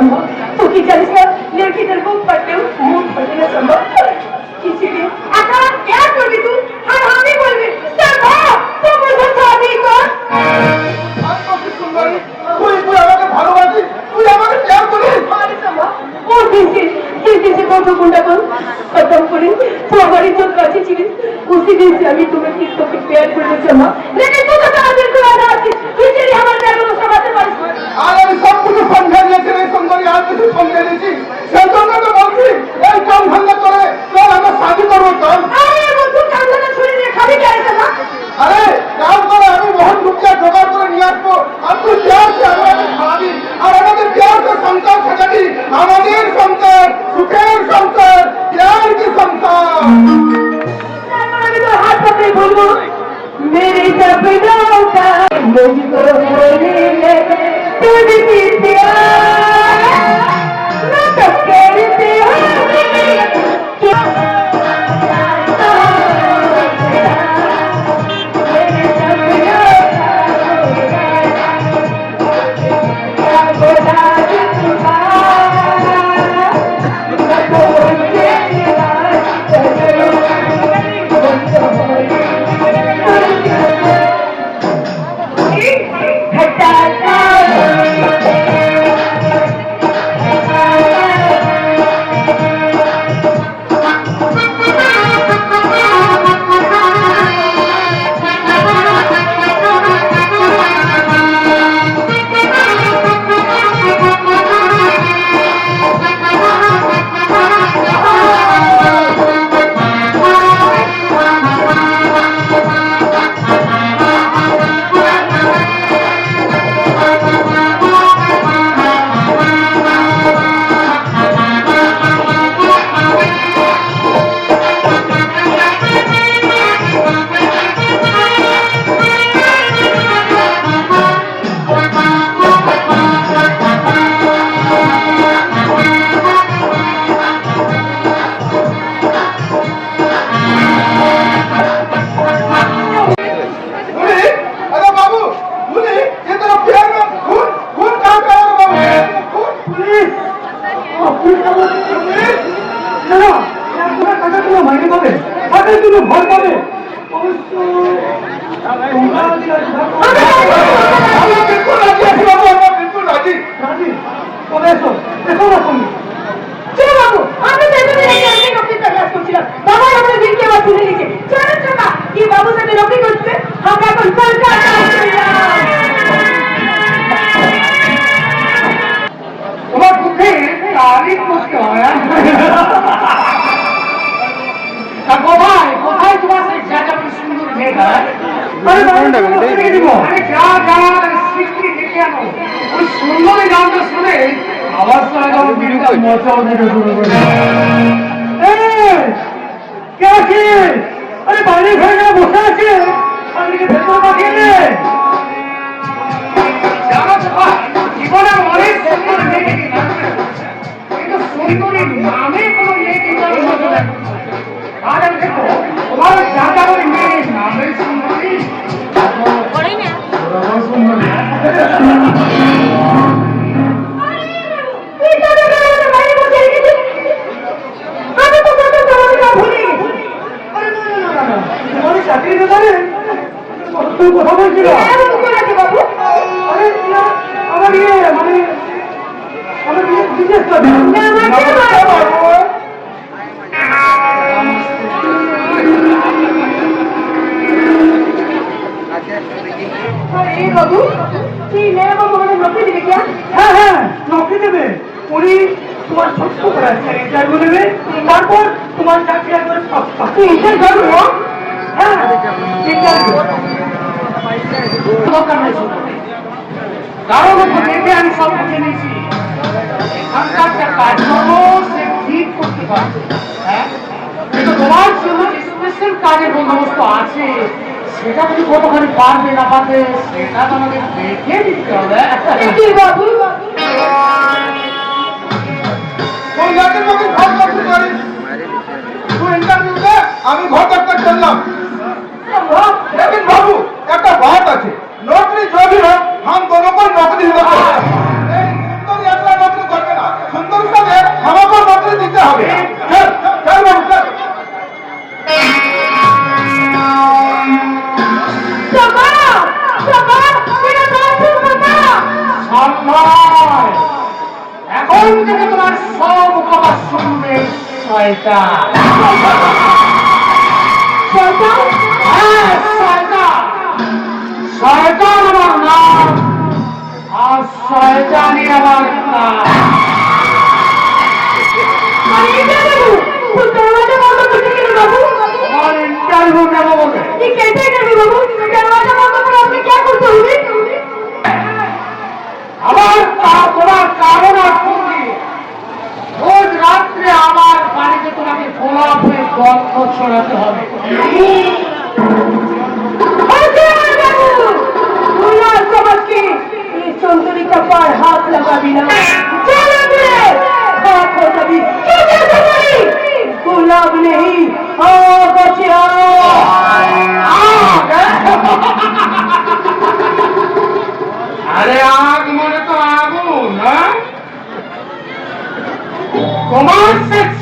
সম্ভব? তুই কি জানিস না লেখিদের বুক পাটলেও মুখ পাটে না সম্ভব? কিছু দিন একা क्या করবি তুই? আর আমি বলবি চলো তুই বলবো শাদি কর। তুই আমাকে ভালোবাসিস, তুই আমাকে প্রেম করিস। আরে সম্ভব ও जिस से कौन गुंडा कौन खत्म करी तो हमारी जो काची चीज उसी दिन से अभी तुम्हें किस तो प्यार करने चला लेकिन तू तो आज को आना आती तुझे हमारे प्यार को समझते पारिस আর আমি সব কিছু সমঝে দিয়েছি রে সুন্দরী, আর কিছু সমঝে দিয়েছি। সেই জন্য তো বলছি এই কাম ধান্দা করে চল আমরা শাদি করবো। চল। আরে বন্ধু কাম ধান্দা ছুড়ে দিয়ে খালি কে আছে না? আরে কাম করে আমি বহুত রুপিয়া জোগাড় করে নিয়ে আসবো, আর তুই প্যার সে আমাকে খাওয়াবি, আর আমাদের প্যার সে সংসার সাজাবি। আমাদের সংসার সুখের সংসার, প্যার কি সংসার। তারপর আমি তো হাত পকড়ে বলবো मेरे सपनों का मुझको बोलने लगे तुझ की प्यार मैं तो कहती हूँ क्या मेरे सपनों का बोला अरे बाहरी घर में बसा আছে আমাদেরকে ভেতরে পাঠিয়ে দে জানো তো জীবনে অনেক সুন্দর মেয়ে কিন্তু সুন্দরী নামে কোনো মেয়ে কিন্তু আজ আমি দেখো তোমার জায়গা করে মেয়ে নামে সুন্দরী পড়ে না সুন্দরী কথা বলছিল আমার ইয়ে মানে আমার বিশেষ বাবু তুই মেয়ে বাবু আমাদের নকরি দেবে কি? হ্যাঁ হ্যাঁ নকরি দেবে, উনি তোমার ছোট্ট করে ইন্টারভিউ নেবে, তারপর তোমার চাকরি একবারে ইন্টারভিউ। হ্যাঁ ইন্টারভিউ কারণ দেখে আমি সব বুঝে নিয়েছি এখানকার যা কাজকর্ম সে ঠিক করতে পারবে। হ্যাঁ কিন্তু তোমার জন্য স্পেশাল কাজের বন্দোবস্ত আছে, সেটা তুমি কতখানি পারবে না পারবে সেটা তোমাকে দেখে দিতে হবে। আমি ঘর ডাক্তার চললাম। लेकिन बाबू একটা बात আছে, नौकरी जो भी हो हम दोनों को नौकरी होगा। नौकरी करके ना এখন থেকে তোমার সব কথা শুনবে শয়তান। শয়তান? হ্যাঁ, শয়তান। শয়তান আমার নাম, আর শয়তানই আমার কাজ। আমি ইন্টারভিউ দরওয়াজা বন্ধ করতে কেন বাবু? আমার ইন্টারভিউ নেবো বলে ঠিক আছে ইন্টারভিউ বাবু, দরওয়াজা বন্ধ করে আপনি কি করতে হবে? আমার তোমার কারণ আর তুমি রোজ রাত্রে আমার বাড়িতে তোমাকে গোলাপের গন্ধ ছড়াতে হবে। চন্দ্রিকা পার হাত লাগাবি না, গোলাপ নেই গছে আরে আগ মানে তো আগুন, হ্যাঁ? তোমার সেক্স